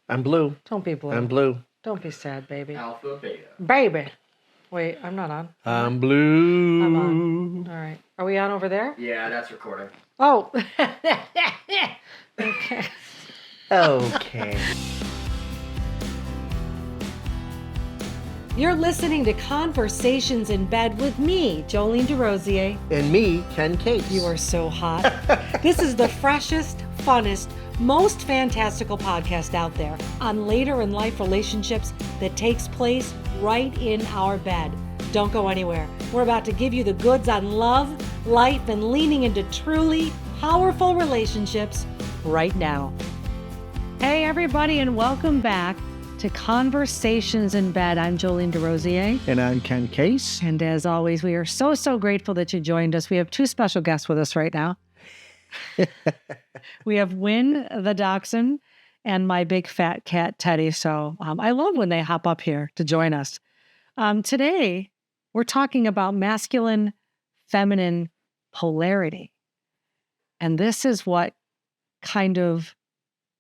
I'm blue. Don't be blue. I'm blue. Don't be sad, baby. Alpha, beta. Baby. Wait, I'm not on. I'm blue. I'm on. All right. Are we on over there? Yeah, that's recording. Oh. Okay. Okay. You're listening to Conversations in Bed with me, Joleene DeRosier. And me, Ken Case. You are so hot. This is the freshest, funnest, most fantastical podcast out there on later in life relationships that takes place right in our bed. Don't go anywhere. We're about to give you the goods on love, life, and leaning into truly powerful relationships right now. Hey, everybody, and welcome back to Conversations in Bed. I'm Joleene DeRosier. And I'm Ken Case. And as always, we are so grateful that you joined us. We have two special guests with us right now. We have Win the Dachshund and my big fat cat, Teddy. So I love when they hop up here to join us. Today, we're talking about masculine, feminine polarity. And this is what kind of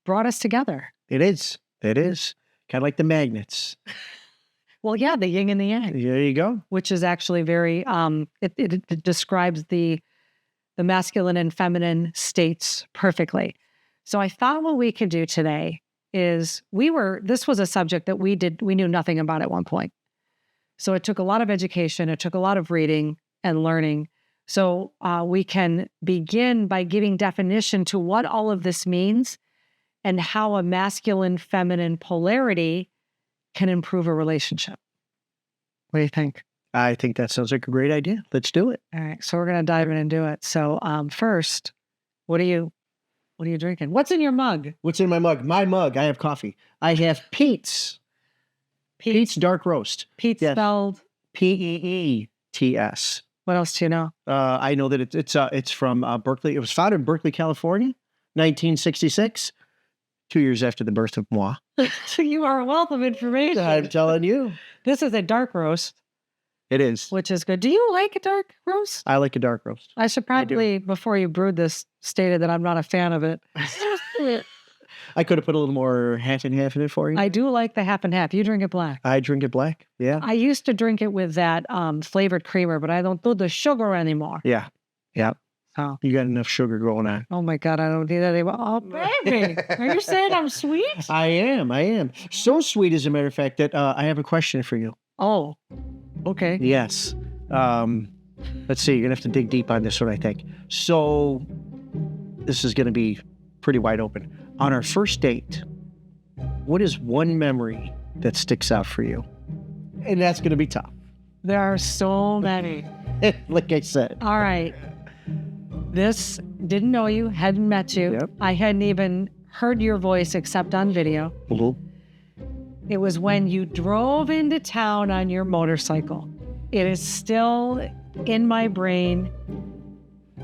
brought us together. It is. It is. Kind of like the magnets. Well, yeah, the yin and the yang. There you go. Which is actually very, it describes the masculine and feminine states perfectly. So I thought what we could do today is this was a subject that we knew nothing about at one point. So it took a lot of education. It took a lot of reading and learning. So we can begin by giving definition to what all of this means and how a masculine-feminine polarity can improve a relationship. What do you think? I think that sounds like a great idea. Let's do it. All right, so we're going to dive in and do it. So first, what are you drinking? What's in your mug? What's in my mug? My mug. I have coffee. I have Pete's. Pete's Dark Roast. Pete's spelled? Peets. What else do you know? I know that it's from Berkeley. It was founded in Berkeley, California, 1966. 2 years after the birth of moi. So you are a wealth of information. I'm telling you. This is a dark roast. It is. Which is good. Do you like a dark roast? I like a dark roast. I should probably, before you brewed this, stated that I'm not a fan of it. I could have put a little more half and half in it for you. I do like the half and half. You drink it black. I drink it black. Yeah. I used to drink it with that flavored creamer, but I don't do the sugar anymore. Yeah. Yeah. Oh. You got enough sugar going on. Oh my God, I don't do that anymore. Oh, baby. Are you saying I'm sweet? I am. So sweet, as a matter of fact, that I have a question for you. Oh, okay. Yes. Let's see. You're going to have to dig deep on this one, I think. So this is going to be pretty wide open. On our first date, what is one memory that sticks out for you? And that's going to be tough. There are so many. Like I said. All right. This, didn't know you, hadn't met you. Yep. I hadn't even heard your voice except on video. Mm-hmm. It was when you drove into town on your motorcycle. It is still in my brain.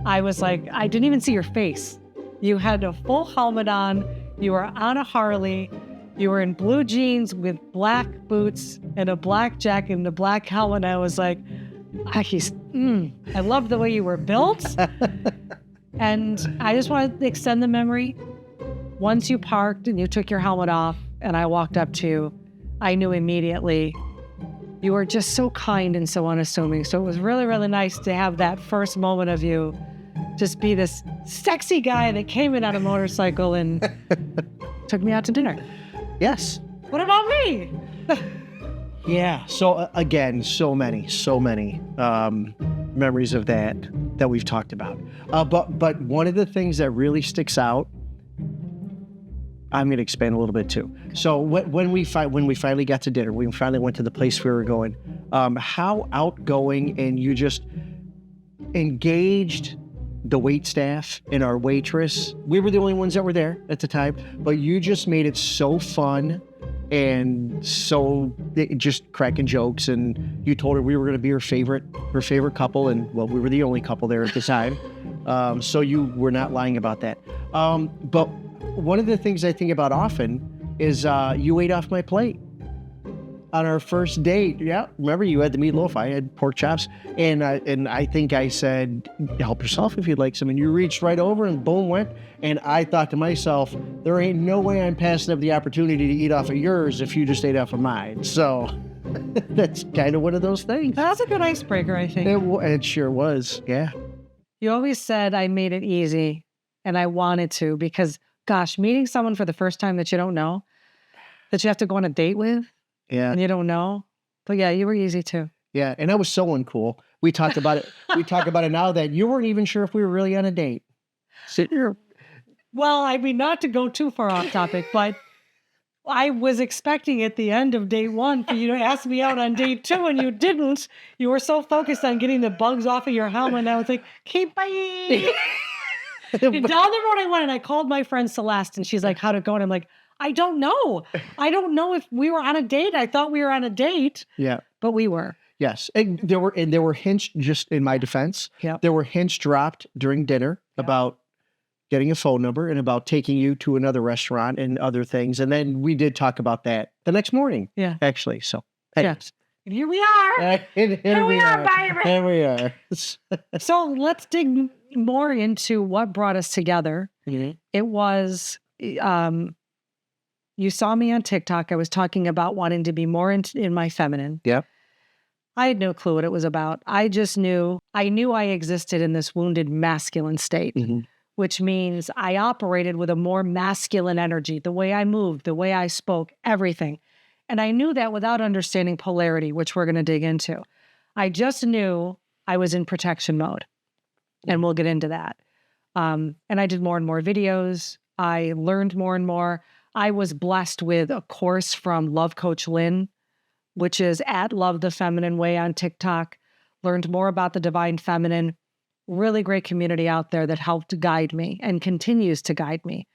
I was like, I didn't even see your face. You had a full helmet on. You were on a Harley. You were in blue jeans with black boots and a black jacket and a black helmet. I was like, I love the way you were built. And I just want to extend the memory. Once you parked and you took your helmet off and I walked up to you, I knew immediately you were just so kind and so unassuming. So it was really, really nice to have that first moment of you just be this sexy guy that came in on a motorcycle and took me out to dinner. Yes. What about me? Yeah. So again, so many memories of that we've talked about. But one of the things that really sticks out, I'm going to expand a little bit too. So when we finally got to dinner, we finally went to the place we were going. How outgoing and you just engaged the wait staff and our waitress. We were the only ones that were there at the time, but you just made it so fun. And so just cracking jokes, and you told her we were going to be her favorite couple, and well, we were the only couple there at the time. So you were not lying about that. But one of the things I think about often is you ate off my plate. on our first date. Yeah, remember you had the meatloaf, I had pork chops, and I think I said, "Help yourself if you'd like some." And you reached right over and boom went. And I thought to myself, there ain't no way I'm passing up the opportunity to eat off of yours if you just ate off of mine. So that's kind of one of those things. That's a good icebreaker, I think. It sure was. Yeah. You always said I made it easy, and I wanted to because, gosh, meeting someone for the first time that you don't know, that you have to go on a date with, Yeah. and you don't know. But yeah, you were easy too. Yeah. And I was so uncool. We talked about it. We talk about it now that you weren't even sure if we were really on a date. Sitting here. Well, I mean, not to go too far off topic, but I was expecting at the end of day one for you to ask me out on date two, and you didn't. You were so focused on getting the bugs off of your helmet. And I was like, keep bye. And down the road I went, and I called my friend Celeste, and she's like, how'd it go? And I'm like, I don't know. I don't know if we were on a date. I thought we were on a date. Yeah. But we were. Yes. And there were hints, just in my defense, Yep. there were hints dropped during dinner about getting a phone number and about taking you to another restaurant and other things. And then we did talk about that the next morning. Yeah. Actually. So Yes. Here we are. Here we are, baby. Here we are. So let's dig more into what brought us together. Mhm. It was, you saw me on TikTok. I was talking about wanting to be more in my feminine. Yep. I had no clue what it was about. I just knew I existed in this wounded masculine state, Mhm. which means I operated with a more masculine energy, the way I moved, the way I spoke, everything. And I knew that without understanding polarity, which we're going to dig into. I just knew I was in protection mode, and we'll get into that. And I did more and more videos. I learned more and more. I was blessed with a course from Love Coach Lynn, which is at Love the Feminine Way on TikTok. Learned more about the divine feminine. Really great community out there that helped guide me and continues to guide me.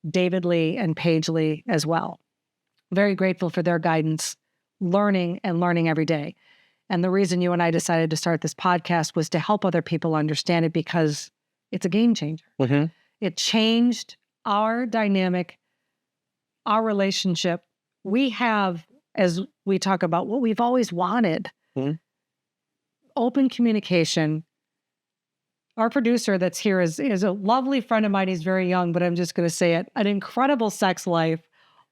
David Lee and Paige Lee as well. Very grateful for their guidance, learning every day. And the reason you and I decided to start this podcast was to help other people understand it because it's a game changer. Mm-hmm. It changed our dynamic, our relationship. We have, as we talk about, what we've always wanted. Mhm. Open communication. Our producer that's here is a lovely friend of mine. He's very young, but I'm just going to say it. An incredible sex life.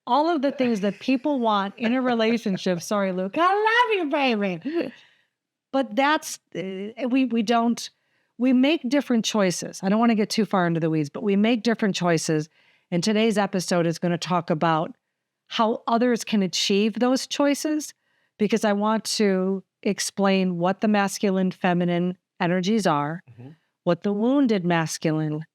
All of the things that people want in a relationship. Sorry, Luke. I love you, baby. But that's, we make different choices. I don't want to get too far into the weeds, but we make different choices. And today's episode is going to talk about how others can achieve those choices, because I want to explain what the masculine, feminine energies are, Mhm. what the wounded masculine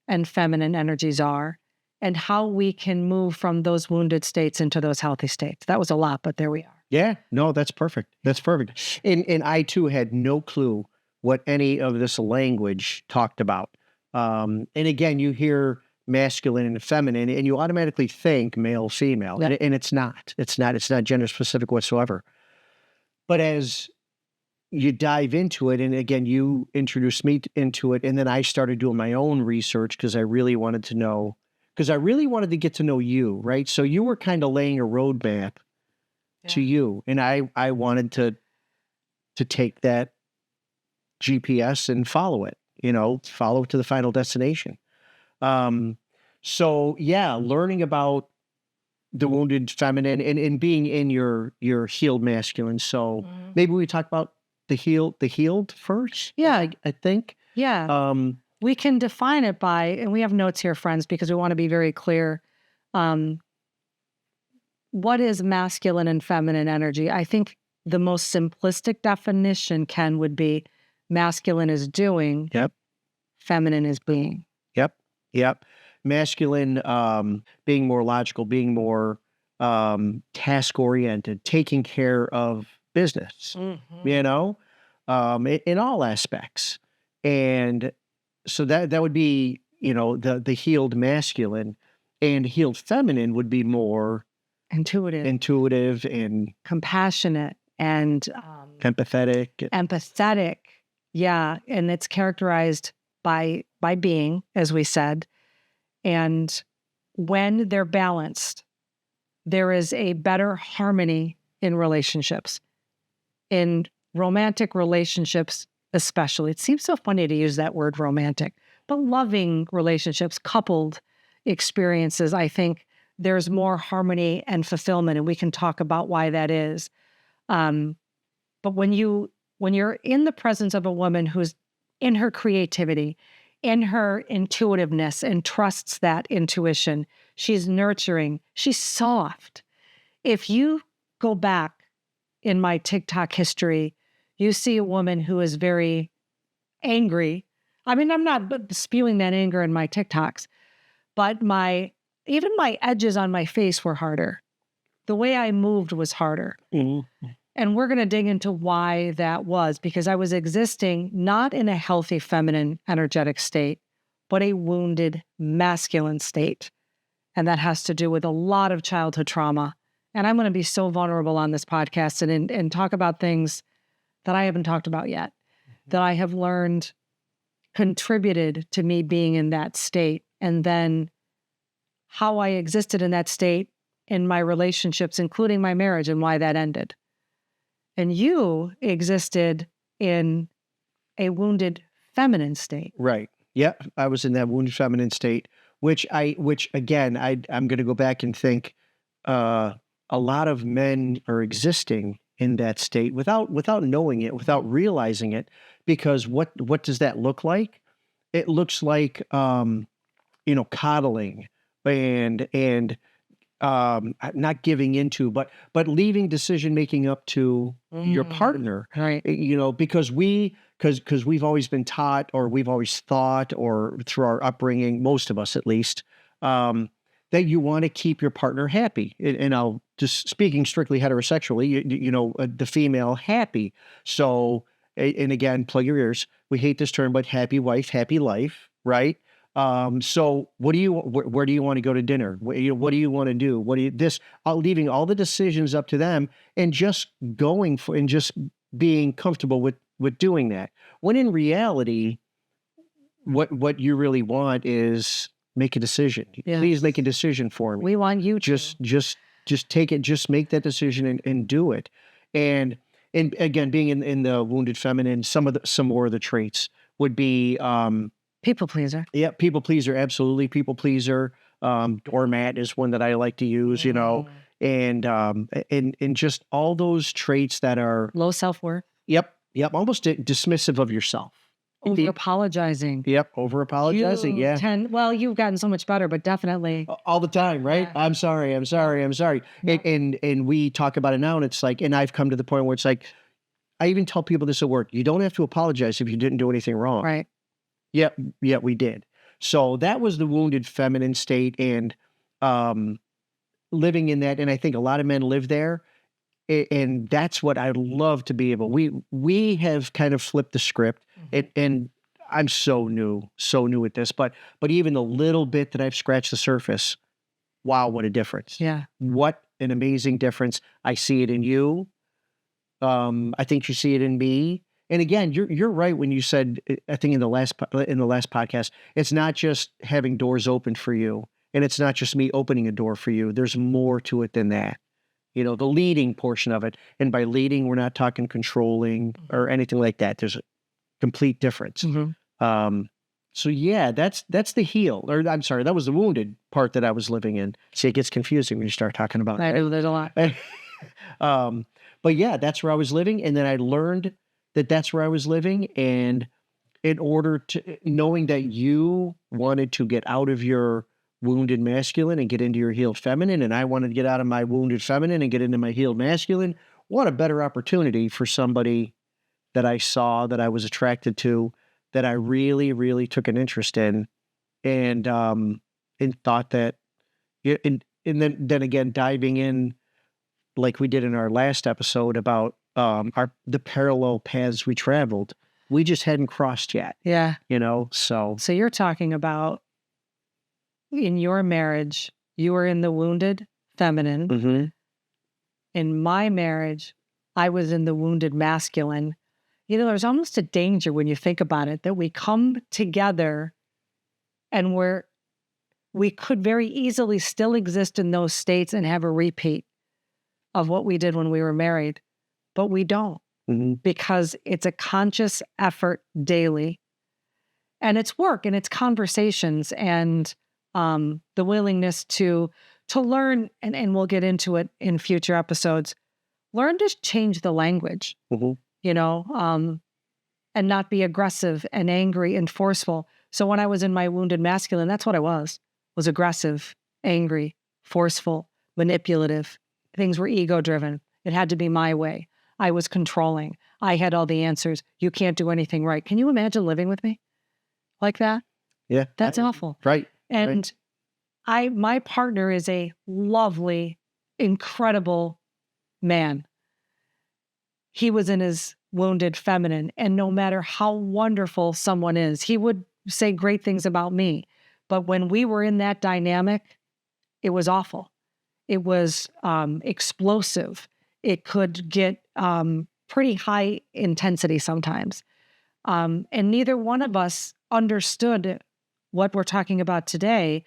and feminine energies are, and how we can move from those wounded states into those healthy states. That was a lot, but there we are. Yeah, no, that's perfect. That's perfect. And I too had no clue what any of this language talked about. And again, you hear masculine and feminine, and you automatically think male, female, Yeah. and it's not. It's not gender specific whatsoever. But as you dive into it, and again, you introduced me into it, and then I started doing my own research because I really wanted to know, because I really wanted to get to know you, right? So you were kind of laying a roadmap to you, and I wanted to take that GPS and follow it, follow it to the final destination. So yeah, learning about the wounded feminine and being in your healed masculine. So maybe we talk about the healed first. Yeah. I think. Yeah. We can define it by, and we have notes here, friends, because we want to be very clear. What is masculine and feminine energy? I think the most simplistic definition, Ken, would be masculine is doing. Yep. Feminine is being. Yep. Masculine, being more logical, being more task oriented, taking care of business, in all aspects. And so that would be, the healed masculine, and healed feminine would be more intuitive and compassionate and empathetic. Yeah. And it's characterized by being, as we said. And when they're balanced, there is a better harmony in relationships, in romantic relationships especially. It seems so funny to use that word romantic, but loving relationships, coupled experiences, I think there's more harmony and fulfillment, and we can talk about why that is. But when you're in the presence of a woman who's in her creativity, in her intuitiveness, and trusts that intuition, she's nurturing, she's soft. If you go back in my TikTok history, you see a woman who is very angry. I mean, I'm not spewing that anger in my TikToks, but even my edges on my face were harder. The way I moved was harder. Mm-hmm. And we're going to dig into why that was, because I was existing not in a healthy feminine energetic state, but a wounded masculine state. And that has to do with a lot of childhood trauma. And I'm going to be so vulnerable on this podcast and talk about things that I haven't talked about yet, that I have learned contributed to me being in that state. And then how I existed in that state in my relationships, including my marriage, and why that ended. And you existed in a wounded feminine state. Right. Yeah, I was in that wounded feminine state, which again, I'm going to go back and think a lot of men are existing in that state without knowing it, without realizing it, because what does that look like? It looks like coddling and not giving into, but leaving decision making up to your partner, Right. because we've always been taught, or we've always thought, or through our upbringing, most of us at least, that you want to keep your partner happy. And I'll just speaking strictly heterosexually, the female happy. So, and again, plug your ears. We hate this term, but happy wife, happy life, right? So where do you want to go to dinner? What do you want to do? Leaving all the decisions up to them and just going for, and just being comfortable with doing that. When in reality, what you really want is make a decision. Yes. Please make a decision for me. We want you to. Just take it, just make that decision and do it. And again, being in the wounded feminine, some more of the traits would be, people pleaser. yeah, people pleaser, absolutely. People pleaser. Doormat is one that I like to use, and just all those traits that are low self-worth. Yep. Almost dismissive of yourself. Over apologizing. Yep. Over apologizing. Yeah. You've gotten so much better, but definitely all the time, right? Yeah. I'm sorry. Yeah. And we talk about it now, and it's like, and I've come to the point where it's like, I even tell people this at work: you don't have to apologize if you didn't do anything wrong. Right. Yeah, we did. So that was the wounded feminine state, and living in that. And I think a lot of men live there, and that's what I'd love to be able. We have kind of flipped the script, and I'm so new at this, but even the little bit that I've scratched the surface, wow, what a difference! Yeah, what an amazing difference. I see it in you. I think you see it in me. And again, you're right when you said, I think in the last podcast, it's not just having doors open for you, and it's not just me opening a door for you. There's more to it than that. The leading portion of it. And by leading, we're not talking controlling or anything like that. There's a complete difference. Mm-hmm. So yeah, that's the heal, or I'm sorry, that was the wounded part that I was living in. See, it gets confusing when you start talking about I know there's a lot. But yeah, that's where I was living. And then I learned that's where I was living. And in order to, knowing that you wanted to get out of your wounded masculine and get into your healed feminine, and I wanted to get out of my wounded feminine and get into my healed masculine, what a better opportunity for somebody that I saw, that I was attracted to, that I really, really took an interest in, and thought that, and then again, diving in like we did in our last episode about the parallel paths we traveled, we just hadn't crossed yet. Yeah. So you're talking about in your marriage, you were in the wounded feminine. Mm-hmm. In my marriage, I was in the wounded masculine. There's almost a danger when you think about it, that we come together and we could very easily still exist in those states and have a repeat. of what we did when we were married, but we don't because it's a conscious effort daily. And it's work and it's conversations and the willingness to learn, and we'll get into it in future episodes, learn to change the language, you know, and not be aggressive and angry and forceful. So when I was in my wounded masculine, that's what I was aggressive, angry, forceful, manipulative. Things were ego-driven. It had to be my way. I was controlling. I had all the answers. You can't do anything right. Can you imagine living with me like that? Yeah. That's awful. Right. And my partner is a lovely, incredible man. He was in his wounded feminine, and no matter how wonderful someone is, he would say great things about me. But when we were in that dynamic, it was awful. It was explosive. It could get pretty high intensity sometimes. And neither one of us understood what we're talking about today.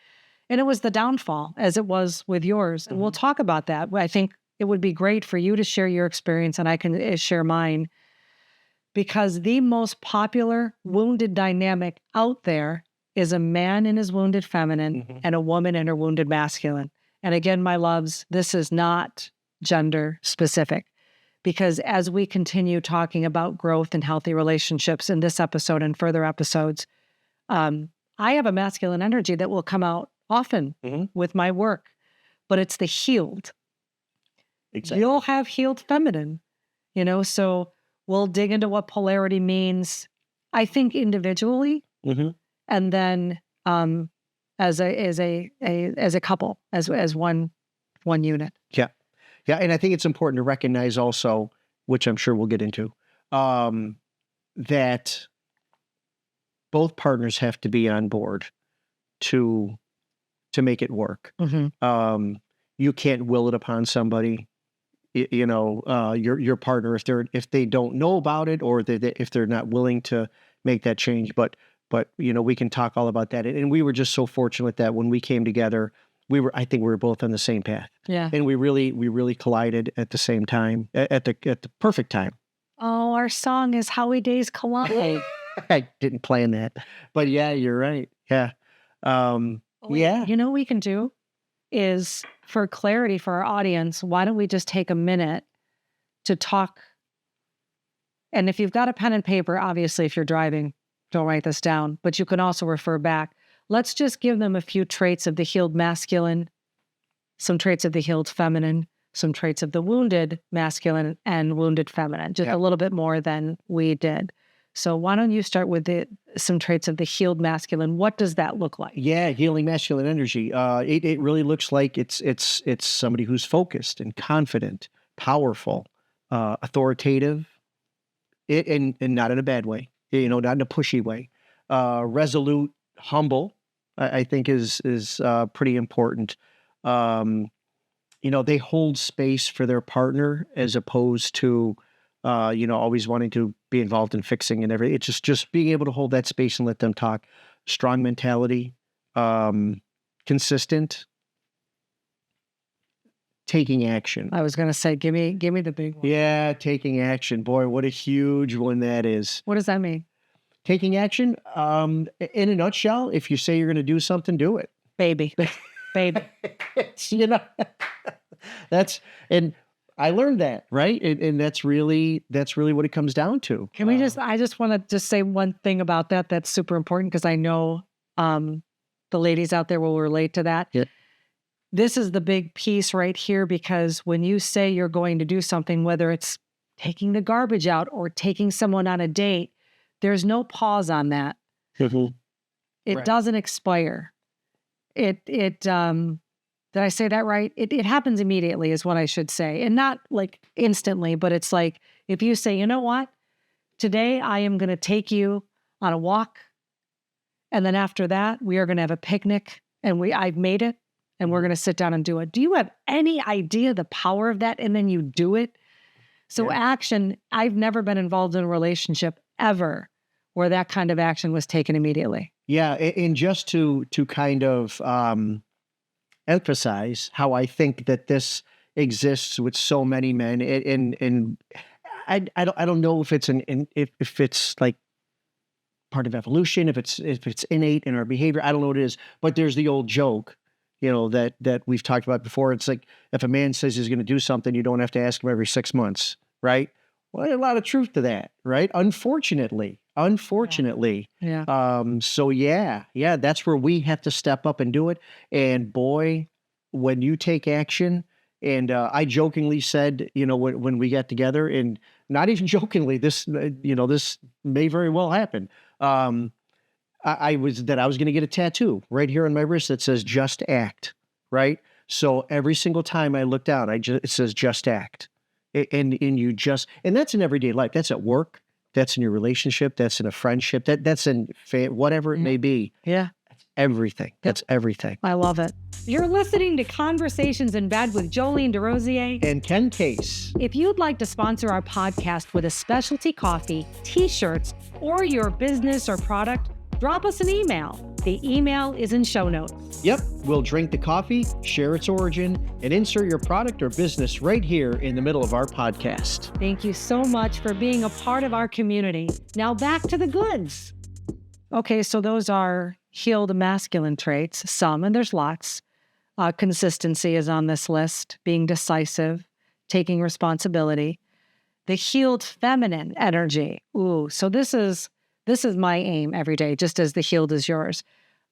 And it was the downfall, as it was with yours. And we'll talk about that. I think it would be great for you to share your experience and I can share mine. Because the most popular wounded dynamic out there is a man in his wounded feminine and a woman in her wounded masculine. And again, my loves, this is not gender specific. Because as we continue talking about growth and healthy relationships in this episode and further episodes, I have a masculine energy that will come out often with my work, but it's the healed. Exactly. You'll have healed feminine, you know, so we'll dig into what polarity means, I think individually, and then as a couple, as one unit. Yeah. Yeah, and I think it's important to recognize also, which I'm sure we'll get into, that both partners have to be on board to make it work. You can't will it upon somebody. You know, your partner, if they don't know about it, or if they're not willing to make that change. But you know, we can talk all about that. And we were just so fortunate that when we came together, I think we were both on the same path. Yeah. And we really collided at the same time, at the perfect time. Oh, our song is How We Days Collide. I didn't plan that, but yeah, you're right. Yeah. Yeah. You know what we can do is, for clarity for our audience, why don't we just take a minute to talk? And if you've got a pen and paper, obviously, if you're driving, don't write this down, but you can also refer back. Let's just give them a few traits of the healed masculine, some traits of the healed feminine, some traits of the wounded masculine and wounded feminine, just a little bit more than we did. So why don't you start with some traits of the healed masculine? What does that look like? Yeah, healing masculine energy. It really looks like it's somebody who's focused and confident, powerful, authoritative, and not in a bad way. You know, not in a pushy way. Resolute, humble, I think is pretty important. You know, they hold space for their partner as opposed to you know, always wanting to be involved in fixing and everything. It's just being able to hold that space and let them talk. Strong mentality, consistent, taking action. I was going to say, give me the big one. Yeah, taking action. Boy, what a huge one that is. What does that mean? Taking action, in a nutshell, if you say you're going to do something, do it. Baby. Baby. You know, and I learned that, right? And that's really what it comes down to. Can we I just want to just say one thing about that that's super important, because I know the ladies out there will relate to that. Yeah. This is the big piece right here, because when you say you're going to do something, whether it's taking the garbage out or taking someone on a date, there's no pause on that. It doesn't expire. Did I say that right? It happens immediately is what I should say. And not like instantly, but it's like, if you say, you know what, today I am going to take you on a walk. And then after that, we are going to have a picnic, and I've made it, and we're going to sit down and do it. Do you have any idea the power of that? And then you do it. So action, I've never been involved in a relationship ever where that kind of action was taken immediately. Yeah. And just to kind of, emphasize how I think that this exists with so many men, and I don't know if it's if it's like part of evolution, if it's innate in our behavior. I don't know what it is, but there's the old joke, that we've talked about before. It's like if a man says he's going to do something, you don't have to ask him every 6 months, right? Well, there's a lot of truth to that, right? Unfortunately. Yeah. So yeah, that's where we have to step up and do it. And boy, when you take action, and I jokingly said, when we got together, and not even jokingly, this may very well happen. I was going to get a tattoo right here on my wrist that says "Just Act," right? So every single time I look down, it says "Just Act," and and that's in everyday life. That's at work. That's in your relationship. That's in a friendship. That's in whatever it may be. Yeah. That's everything. That's everything. I love it. You're listening to Conversations in Bed with Joleene DeRosier and Ken Case. If you'd like to sponsor our podcast with a specialty coffee, t-shirts, or your business or product, drop us an email. The email is in show notes. Yep, we'll drink the coffee, share its origin, and insert your product or business right here in the middle of our podcast. Thank you so much for being a part of our community. Now back to the goods. Okay, so those are healed masculine traits, some, and there's lots. Consistency is on this list, being decisive, taking responsibility. The healed feminine energy. Ooh, so this is my aim every day, just as the healed is yours.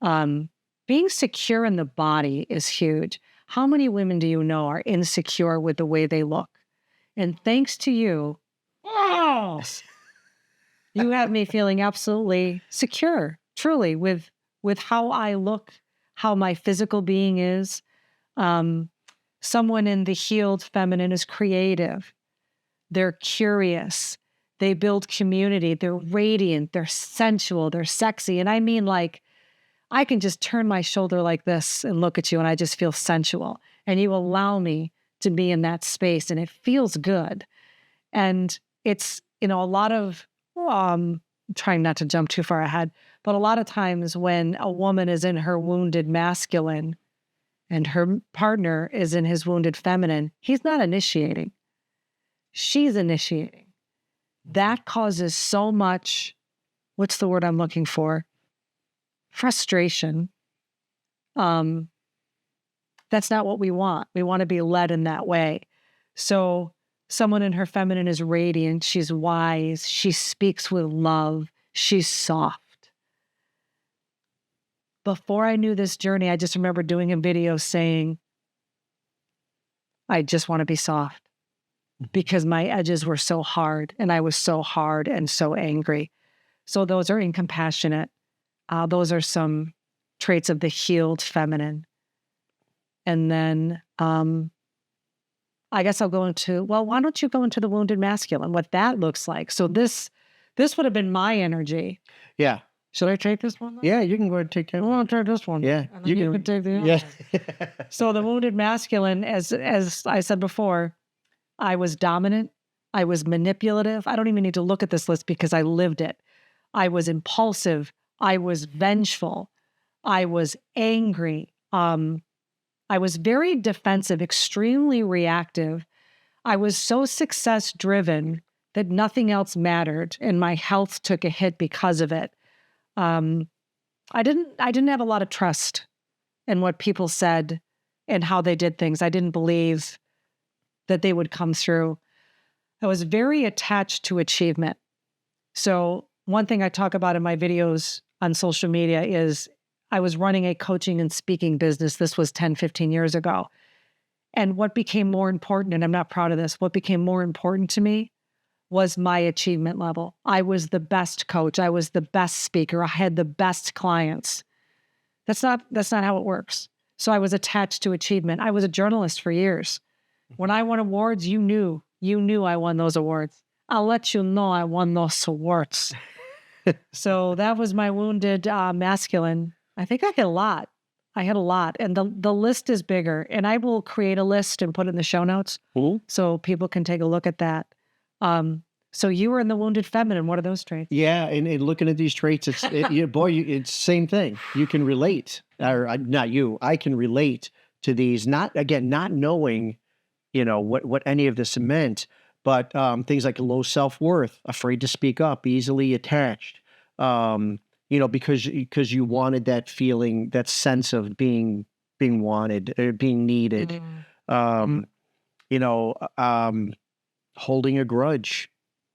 Being secure in the body is huge. How many women do you know are insecure with the way they look? And thanks to you, you have me feeling absolutely secure, truly, with how I look, how my physical being is. Someone in the healed feminine is creative. They're curious. They build community. They're radiant. They're sensual. They're sexy. And I mean, like, I can just turn my shoulder like this and look at you and I just feel sensual. And you allow me to be in that space and it feels good. And it's, a lot of, trying not to jump too far ahead, but a lot of times when a woman is in her wounded masculine and her partner is in his wounded feminine, he's not initiating. She's initiating. That causes so much, what's the word I'm looking for? Frustration. That's not what we want. We want to be led in that way. So someone in her feminine is radiant. She's wise. She speaks with love. She's soft. Before I knew this journey, I just remember doing a video saying, I just want to be soft because my edges were so hard and I was so hard and so angry. So those are incompassionate. Those are some traits of the healed feminine. And then I guess I'll go into, why don't you go into the wounded masculine, what that looks like. So this would have been my energy. Yeah. Should I take this one? Yeah, you can go ahead and take that one. I'll take this one. Yeah. And then you can take the other one. So the wounded masculine, as I said before, I was dominant. I was manipulative. I don't even need to look at this list because I lived it. I was impulsive. I was vengeful. I was angry. I was very defensive, extremely reactive. I was so success-driven that nothing else mattered, and my health took a hit because of it. I didn't have a lot of trust in what people said and how they did things. I didn't believe that they would come through. I was very attached to achievement. So one thing I talk about in my videos on social media is I was running a coaching and speaking business. This was 10, 15 years ago. And what became more important, and I'm not proud of this, what became more important to me was my achievement level. I was the best coach. I was the best speaker. I had the best clients. That's not how it works. So I was attached to achievement. I was a journalist for years. When I won awards, you knew I won those awards. I'll let you know I won those awards. So that was my wounded masculine. I think I had a lot. And the list is bigger. And I will create a list and put it in the show notes so people can take a look at that. So you were in the wounded feminine. What are those traits? Yeah, and looking at these traits, it's same thing. You can relate, or not you. I can relate to these. Not knowing what any of this meant, but things like low self-worth, afraid to speak up, easily attached, because you wanted that feeling, that sense of being wanted, or being needed, um, holding a grudge,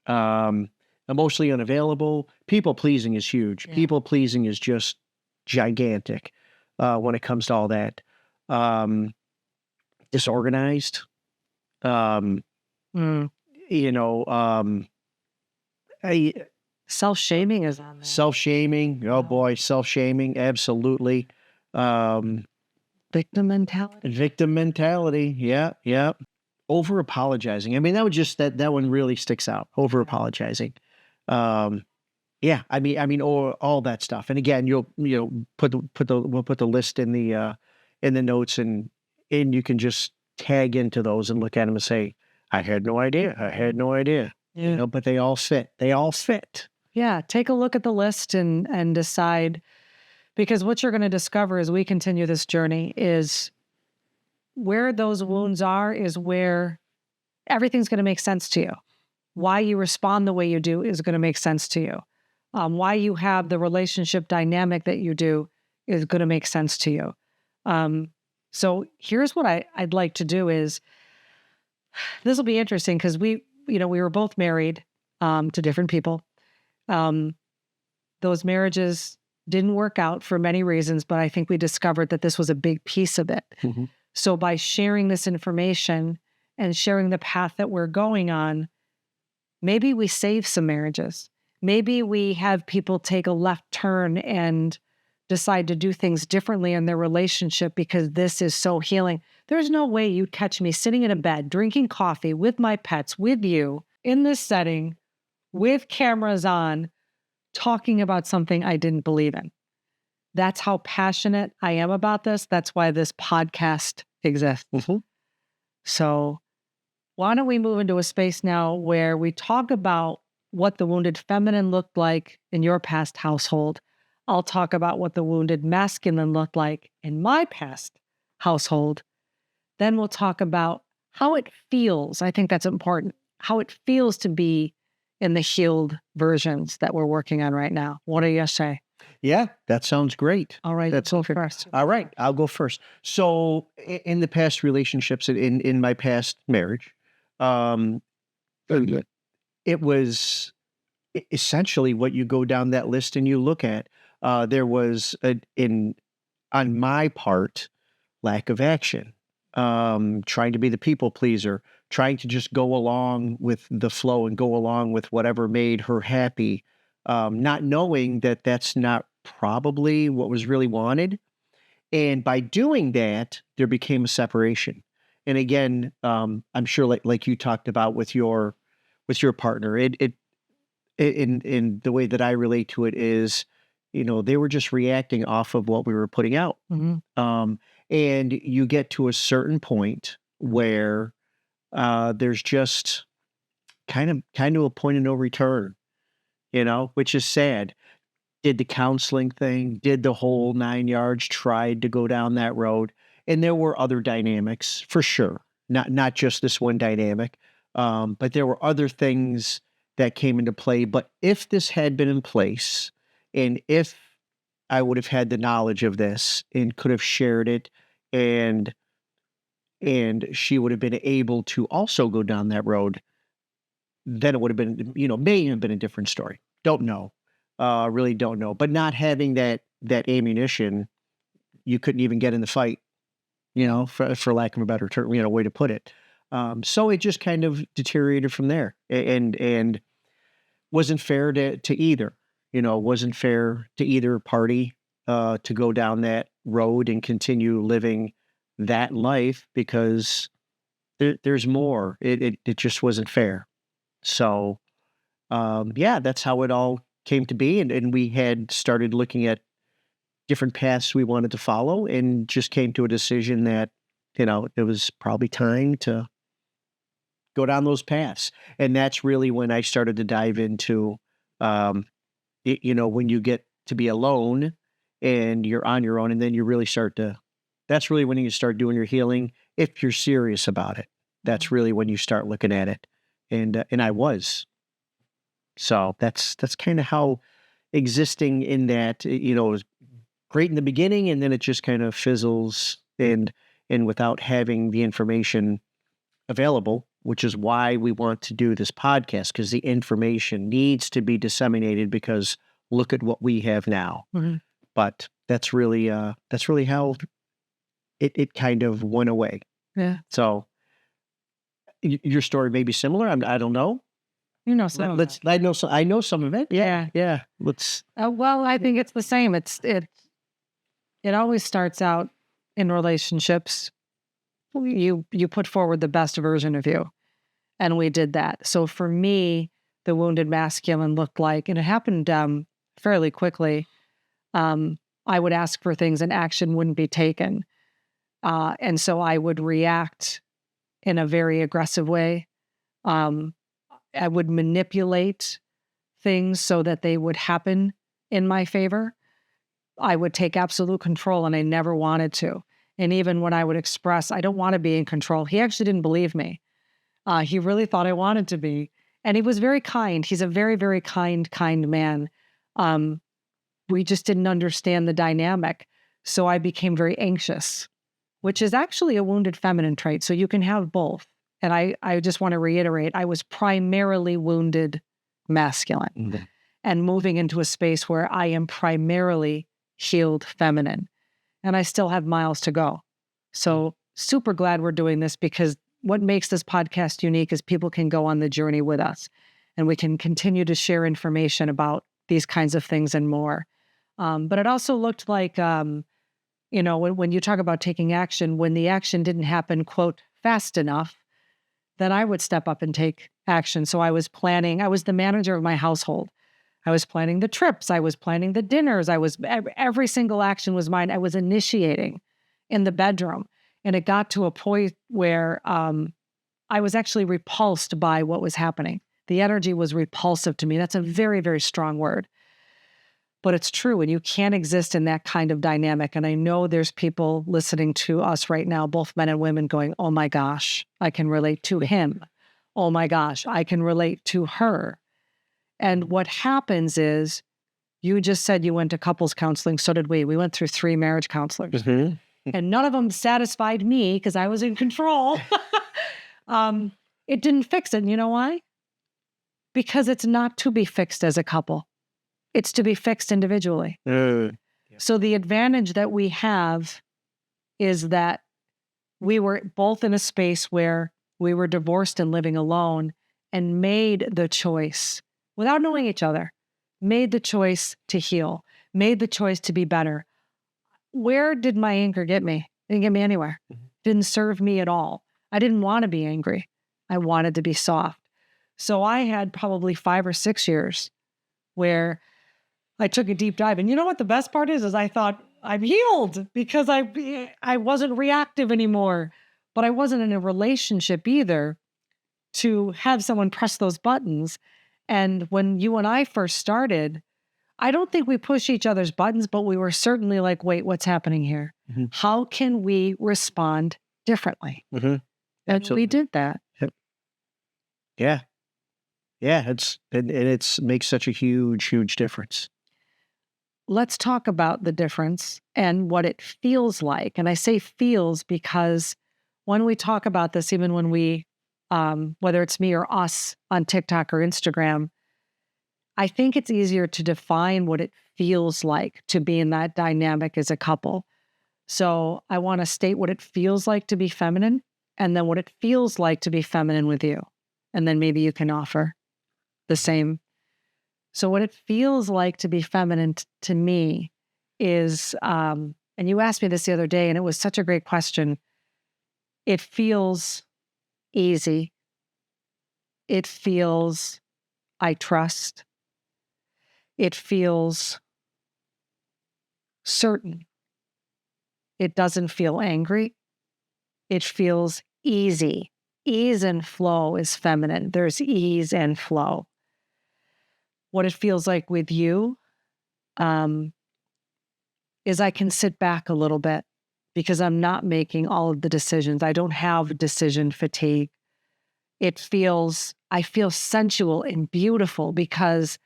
um, emotionally unavailable. People pleasing is huge. Yeah. People pleasing is just gigantic when it comes to all that. Um, Disorganized. Um, Mm. you know, um, Self-shaming is on there. self-shaming. Oh Wow. boy, self-shaming. Absolutely. Um, Victim mentality. Victim mentality. Yeah, yeah. Over apologizing. I mean, that one really sticks out. Over apologizing. Yeah, I mean, all that stuff. And again, we'll put the list in the notes, and you can just tag into those and look at them and say, I had no idea. I had no idea. Yeah. But they all fit. They all fit. Yeah. Take a look at the list and decide, because what you're going to discover as we continue this journey is where those wounds are, is where everything's going to make sense to you. Why you respond the way you do is going to make sense to you. Why you have the relationship dynamic that you do is going to make sense to you. So here's what I'd like to do is, this will be interesting because we were both married to different people. Those marriages didn't work out for many reasons, but I think we discovered that this was a big piece of it. Mm-hmm. So by sharing this information and sharing the path that we're going on, maybe we save some marriages. Maybe we have people take a left turn and decide to do things differently in their relationship because this is so healing. There's no way you'd catch me sitting in a bed, drinking coffee with my pets, with you, in this setting, with cameras on, talking about something I didn't believe in. That's how passionate I am about this. That's why this podcast exists. Mm-hmm. So why don't we move into a space now where we talk about what the wounded feminine looked like in your past household. I'll talk about what the wounded masculine looked like in my past household. Then we'll talk about how it feels. I think that's important. How it feels to be in the healed versions that we're working on right now. What do you say? Yeah, that sounds great. All right, That's go okay. first. All right, I'll go first. So in the past relationships, in my past marriage, um, it was essentially what you go down that list and you look at. There was on my part, lack of action, trying to be the people pleaser, trying to just go along with the flow and go along with whatever made her happy, not knowing that that's not probably what was really wanted. And by doing that, there became a separation. And again, I'm sure like you talked about with your partner, in the way that I relate to it is, they were just reacting off of what we were putting out. Mm-hmm. And you get to a certain point where there's just kind of a point of no return, which is sad. Did the counseling thing, did the whole 9 yards, tried to go down that road. And there were other dynamics for sure, not just this one dynamic, but there were other things that came into play. But if this had been in place, and if I would have had the knowledge of this and could have shared it, and she would have been able to also go down that road, then it would have been, may have been a different story. Don't know. Really don't know. But not having that ammunition, you couldn't even get in the fight, for lack of a better term, way to put it. So it just kind of deteriorated from there, and wasn't fair to either. Wasn't fair to either party to go down that road and continue living that life, because there's more. It just wasn't fair. So yeah, that's how it all came to be, and we had started looking at different paths we wanted to follow, and just came to a decision that it was probably time to go down those paths. And that's really when I started to dive into when you get to be alone and you're on your own, and then you really start to, that's really when you start doing your healing, if you're serious about it. That's really when you start looking at it. And I was. So that's kind of how existing in that, is great in the beginning, and then it just kind of fizzles, and without having the information available, which is why we want to do this podcast, because the information needs to be disseminated, because look at what we have now. Mhm. But that's really how it kind of went away. Yeah. So your story may be similar. I don't know. You know, some of it. I know some of it. Yeah. Yeah. Let's. Well, I think it's the same. It always starts out in relationships. You put forward the best version of you, and we did that. So for me, the wounded masculine looked like, and it happened fairly quickly. I would ask for things, and action wouldn't be taken, and so I would react in a very aggressive way. I would manipulate things so that they would happen in my favor. I would take absolute control, and I never wanted to. And even when I would express, I don't want to be in control, he actually didn't believe me. He really thought I wanted to be. And he was very kind. He's a very, very kind man. We just didn't understand the dynamic. So I became very anxious, which is actually a wounded feminine trait. So you can have both. And I just want to reiterate, I was primarily wounded masculine, Mm-hmm. and moving into a space where I am primarily healed feminine. And I still have miles to go. So super glad we're doing this, because what makes this podcast unique is people can go on the journey with us, and we can continue to share information about these kinds of things and more. But it also looked like, when you talk about taking action, when the action didn't happen, quote, fast enough, then I would step up and take action. So I was the manager of my household. I was planning the trips. I was planning the dinners. Every single action was mine. I was initiating in the bedroom. And it got to a point where I was actually repulsed by what was happening. The energy was repulsive to me. That's a very, very strong word. But it's true, and you can't exist in that kind of dynamic. And I know there's people listening to us right now, both men and women, going, oh my gosh, I can relate to him. Oh my gosh, I can relate to her. And what happens is, you just said you went to couples counseling. So did we. We went through 3 marriage counselors. Mm-hmm. And none of them satisfied me because I was in control. It didn't fix it. And you know why? Because it's not to be fixed as a couple. It's to be fixed individually. So the advantage that we have is that we were both in a space where we were divorced and living alone, and made the choice, without knowing each other, made the choice to heal, made the choice to be better. Where did my anger get me? It didn't get me anywhere. Mm-hmm. Didn't serve me at all. I didn't want to be angry. I wanted to be soft. So I had probably 5 or 6 years where I took a deep dive. And you know what the best part is I thought I'm healed, because I wasn't reactive anymore. But I wasn't in a relationship either to have someone press those buttons. And when you and I first started, I don't think we pushed each other's buttons, but we were certainly like, wait, what's happening here? Mm-hmm. How can we respond differently? Mm-hmm. And we did that. Yeah. Yeah. It makes such a huge difference. Let's talk about the difference and what it feels like. And I say feels because when we talk about this, even when we, whether it's me or us on TikTok or Instagram, I think it's easier to define what it feels like to be in that dynamic as a couple. So I want to state what it feels like to be feminine, and then what it feels like to be feminine with you. And then maybe you can offer the same. So what it feels like to be feminine to me is, and you asked me this the other day, and it was such a great question. It feels easy. It feels I trust. It feels certain. It doesn't feel angry. It feels easy. Ease and flow is feminine. There's ease and flow. What it feels like with you is I can sit back a little bit. because I'm not making all of the decisions. I don't have decision fatigue. I feel sensual and beautiful because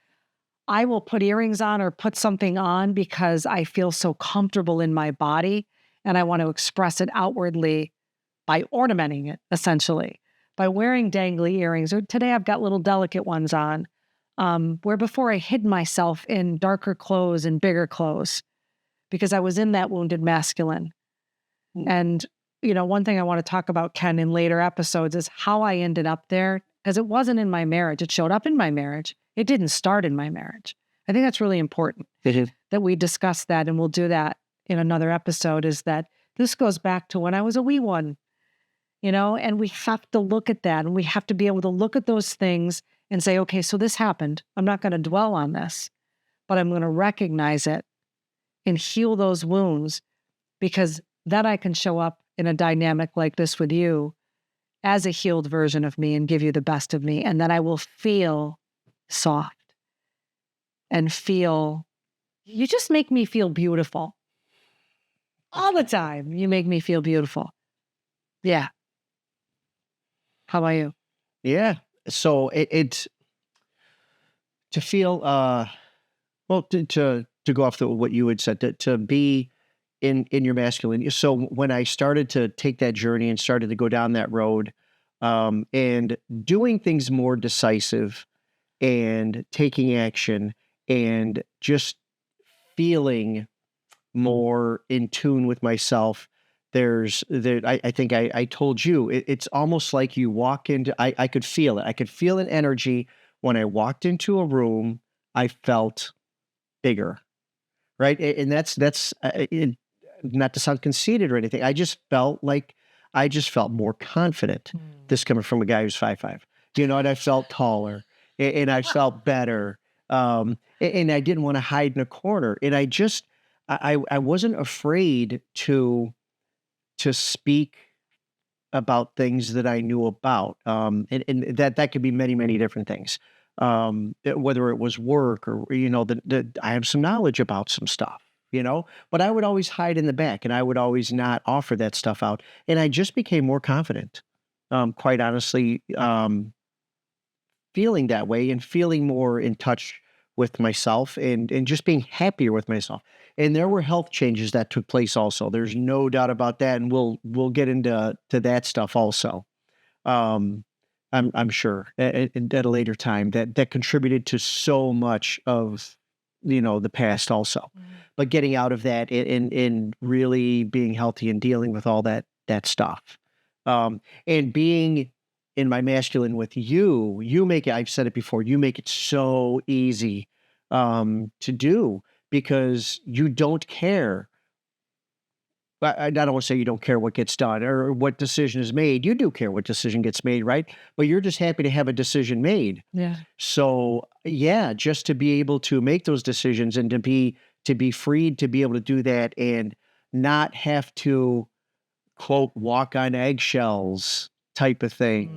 I will put earrings on or put something on because I feel so comfortable in my body and I want to express it outwardly by ornamenting it, essentially, by wearing dangly earrings. Or today I've got little delicate ones on, where before I hid myself in darker clothes and bigger clothes because I was in that wounded masculine. And, one thing I want to talk about, Ken, in later episodes is how I ended up there, because it wasn't in my marriage. It showed up in my marriage. It didn't start in my marriage. I think that's really important that we discuss that, and we'll do that in another episode, is that this goes back to when I was a wee one, and we have to look at that, and we have to be able to look at those things and say, okay, so this happened. I'm not going to dwell on this, but I'm going to recognize it and heal those wounds, because then I can show up in a dynamic like this with you as a healed version of me and give you the best of me. And then I will feel soft and you just make me feel beautiful all the time. You make me feel beautiful. Yeah. How about you? Yeah. So it's to feel, well, to go off what you had said, to be in your masculine. So when I started to take that journey and started to go down that road, and doing things more decisive and taking action and just feeling more in tune with myself. I think I told you, it's almost like you walk into, I could feel it. I could feel an energy when I walked into a room. I felt bigger, right? And that's not to sound conceited or anything. I just felt more confident. This coming from a guy who's 5'5", and I felt taller and I felt better. And I didn't want to hide in a corner. And I wasn't afraid to speak about things that I knew about. And that could be many, many different things. Whether it was work or, I have some knowledge about some stuff, but I would always hide in the back and I would always not offer that stuff out. And I just became more confident, quite honestly, feeling that way and feeling more in touch with myself and just being happier with myself. And there were health changes that took place also. There's no doubt about that. And we'll get into that stuff also. I'm sure at a later time that contributed to so much of, the past also, but getting out of that and really being healthy and dealing with all that stuff. And being in my masculine with you make it, I've said it before, you make it so easy, to do because you don't care. I don't want to say you don't care what gets done or what decision is made. You do care what decision gets made, right? But you're just happy to have a decision made. Yeah. So yeah, just to be able to make those decisions and to be freed to be able to do that and not have to, quote, walk on eggshells type of thing.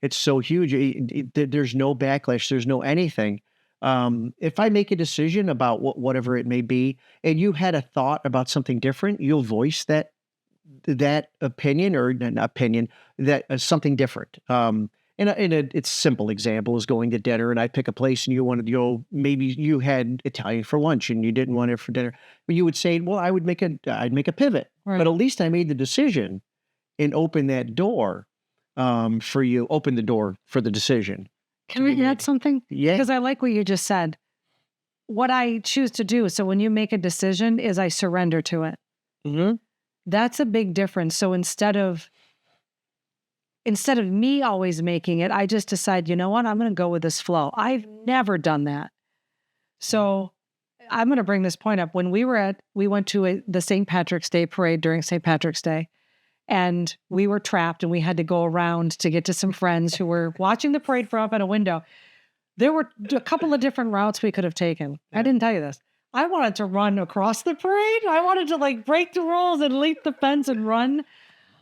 It's so huge. There's no backlash. There's no anything. If I make a decision about whatever it may be, and you had a thought about something different, you'll voice that opinion or an opinion that something different. It's simple example is going to dinner and I pick a place and you wanted to go, maybe you had Italian for lunch and you didn't want it for dinner, but you would say, well, I'd make a pivot, Right. but at least I made the decision and open that door, for you, open the door for the decision. Can I add something? Yeah. Because I like what you just said. What I choose to do, so when you make a decision, is I surrender to it. Mm-hmm. That's a big difference. So instead of me always making it, I just decide, you know what, I'm going to go with this flow. I've never done that. So I'm going to bring this point up. When we went to the St. Patrick's Day parade during St. Patrick's Day, and we were trapped and we had to go around to get to some friends who were watching the parade from up at a window. There were a couple of different routes we could have taken. I didn't tell you this. I wanted to run across the parade. I wanted to break the rules and leap the fence and run.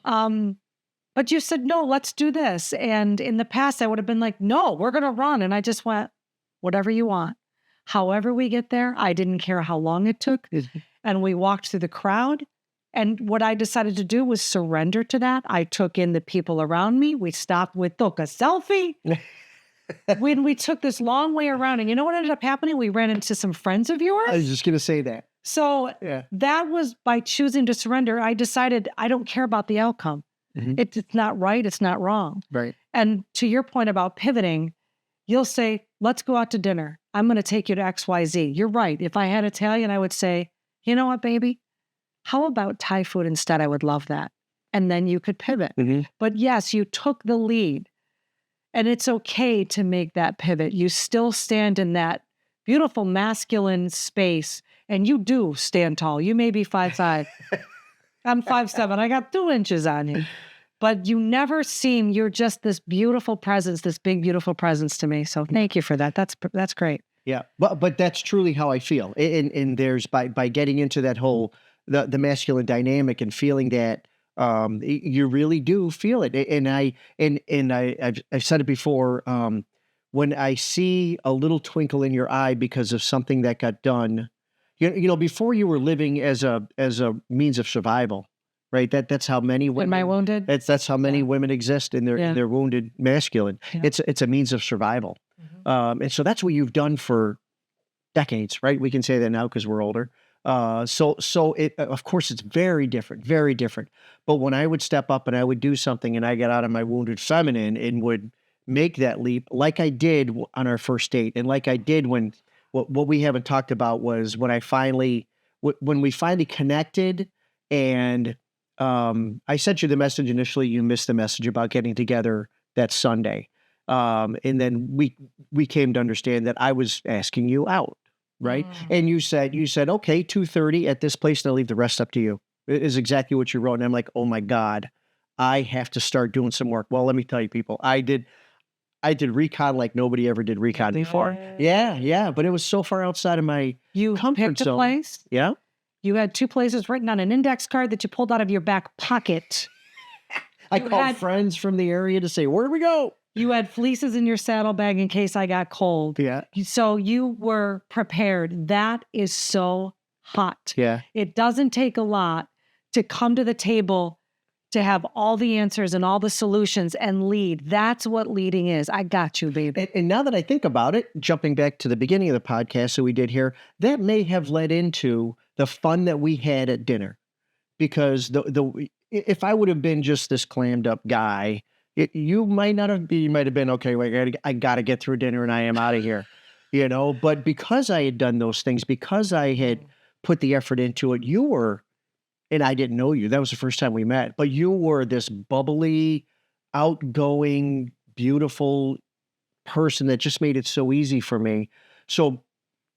But you said, no, let's do this. And in the past, I would have been like, no, we're going to run. And I just went, whatever you want. However we get there, I didn't care how long it took. And we walked through the crowd And what I decided to do was surrender to that. I took in the people around me. We stopped with took a selfie. When we took this long way around, and you know what ended up happening? We ran into some friends of yours. I was just going to say that. So Yeah. that was by choosing to surrender. I decided I don't care about the outcome. It's not right. It's not wrong. Right. And to your point about pivoting, you'll say, let's go out to dinner. I'm going to take you to XYZ. You're right. If I had Italian, I would say, you know what, baby? How about Thai food instead? I would love that. And then you could pivot. But yes, you took the lead. And it's okay to make that pivot. You still stand in that beautiful masculine space. And you do stand tall. You may be 5'5". I'm 5'7". I got 2 inches on you. But you never seem, you're just this beautiful presence, this big, beautiful presence to me. So thank you for that. That's great. Yeah. But that's truly how I feel. And there's by getting into that whole, the masculine dynamic and feeling that, you really do feel it. And I've said it before, when I see a little twinkle in your eye because of something that got done, you know, before you were living as a means of survival, right? That's how many women. Am I wounded? That's how many women exist in their wounded masculine. Yeah. It's a means of survival, and so that's what you've done for decades, right? We can say that now because we're older. So it, of course, it's very different, very different. But when I would step up and I would do something and I got out of my wounded feminine and would make that leap, like I did on our first date, and like I did when what we haven't talked about was when when we finally connected, and I sent you the message initially. You missed the message about getting together that Sunday, and then we came to understand that I was asking you out. Right. And you said, okay, 2:30 at this place, and I'll leave the rest up to you, is exactly what you wrote. And I'm like, oh my God, I have to start doing some work. Well, let me tell you, people, I did recon like nobody ever did recon before. Yeah. But it was so far outside of my comfort picked zone. A place. Yeah. You had 2 places written on an index card that you pulled out of your back pocket. I called friends from the area to say, where do we go? You had fleeces in your saddlebag in case I got cold. Yeah. So you were prepared. That is so hot. Yeah. It doesn't take a lot to come to the table to have all the answers and all the solutions and lead. That's what leading is. I got you, baby. And now that I think about it, jumping back to the beginning of the podcast that we did here, that may have led into the fun that we had at dinner. Because if I would have been just this clammed up guy, you might not have been. You might have been okay. Wait, I got to get through dinner, and I am out of here, you know. But because I had done those things, because I had put the effort into it, you were, and I didn't know you. That was the first time we met. But you were this bubbly, outgoing, beautiful person that just made it so easy for me. So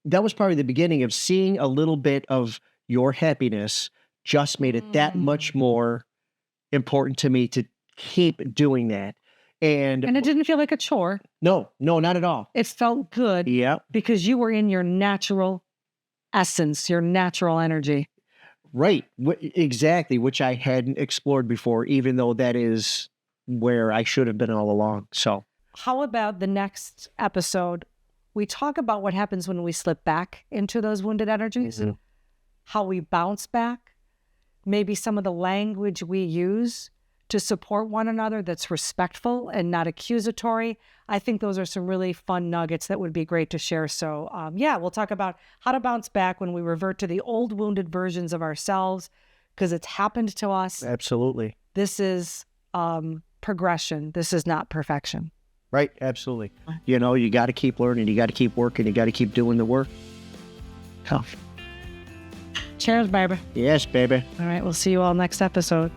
that was probably the beginning of seeing a little bit of your happiness. Just made it that much more important to me to keep doing that. And it didn't feel like a chore. No, not at all. It felt good. Yeah. Because you were in your natural essence, your natural energy. Right. Exactly. Which I hadn't explored before, even though that is where I should have been all along. So how about the next episode? We talk about what happens when we slip back into those wounded energies, how we bounce back, maybe some of the language we use to support one another that's respectful and not accusatory. I think those are some really fun nuggets that would be great to share. So we'll talk about how to bounce back when we revert to the old wounded versions of ourselves, because it's happened to us. Absolutely. This is progression. This is not perfection. Right. Absolutely. You know, you got to keep learning. You got to keep working. You got to keep doing the work. Tough. Cheers, baby. Yes, baby. All right. We'll see you all next episode.